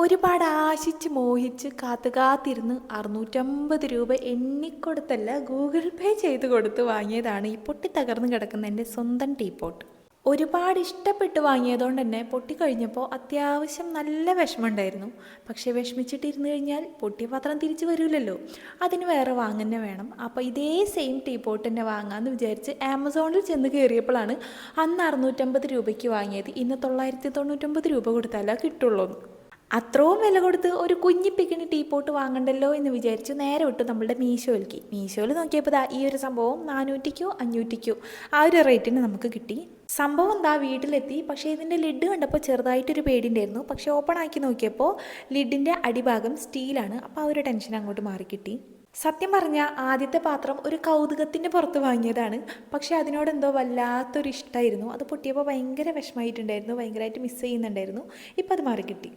ഒരുപാട് ആശിച്ച് മോഹിച്ച് കാത്തിരുന്ന് 650 രൂപ എണ്ണിക്കൊടുത്തല്ല ഗൂഗിൾ പേ ചെയ്ത് കൊടുത്ത് വാങ്ങിയതാണ് ഈ പൊട്ടി തകർന്ന് കിടക്കുന്ന എൻ്റെ സ്വന്തം ടീപ്പോട്ട്. ഒരുപാട് ഇഷ്ടപ്പെട്ട് വാങ്ങിയതുകൊണ്ട് തന്നെ പൊട്ടിക്കഴിഞ്ഞപ്പോൾ അത്യാവശ്യം നല്ല വിഷമമുണ്ടായിരുന്നു. പക്ഷേ വിഷമിച്ചിട്ടിരുന്ന് കഴിഞ്ഞാൽ പൊട്ടിയ പാത്രം തിരിച്ചു വരില്ലല്ലോ, അതിന് വേറെ വാങ്ങുന്നെ വേണം. അപ്പോൾ ഇതേ സെയിം ടീപ്പോട്ട് തന്നെ വാങ്ങാമെന്ന് വിചാരിച്ച് ആമസോണിൽ ചെന്ന് കയറിയപ്പോഴാണ് അന്ന് 650 രൂപയ്ക്ക് വാങ്ങിയത് ഇന്ന് 999 രൂപ കൊടുത്താലേ കിട്ടുള്ളൂ. അത്രയും വില കൊടുത്ത് ഒരു കുഞ്ഞിപ്പിക്കിന് ടീപ്പോട്ട് വാങ്ങണ്ടല്ലോ എന്ന് വിചാരിച്ചു നേരെ വിട്ടു നമ്മളുടെ മീശോയിൽ നോക്കിയപ്പോൾ ദാ ഈ ഒരു സംഭവം 400-ക്കോ 500-ക്കോ ആ ഒരു റേറ്റിന് നമുക്ക് കിട്ടി. സംഭവം ദാ വീട്ടിലെത്തി. പക്ഷേ ഇതിൻ്റെ ലിഡ് കണ്ടപ്പോൾ ചെറുതായിട്ടൊരു പേടിയുണ്ടായിരുന്നു. പക്ഷേ ഓപ്പൺ ആക്കി നോക്കിയപ്പോൾ ലിഡിൻ്റെ അടിഭാഗം സ്റ്റീലാണ്. അപ്പോൾ ആ ഒരു ടെൻഷൻ അങ്ങോട്ട് മാറിക്കിട്ടി. സത്യം പറഞ്ഞാൽ ആദ്യത്തെ പാത്രം ഒരു കൗതുകത്തിൻ്റെ പുറത്ത് വാങ്ങിയതാണ്. പക്ഷേ അതിനോട് എന്തോ വല്ലാത്തൊരു ഇഷ്ടമായിരുന്നു. അത് പൊട്ടിയപ്പോൾ ഭയങ്കര വിഷമമായിട്ടുണ്ടായിരുന്നു, ഭയങ്കരമായിട്ട് മിസ് ചെയ്യുന്നുണ്ടായിരുന്നു. ഇപ്പം അത് മാറിക്കിട്ടി.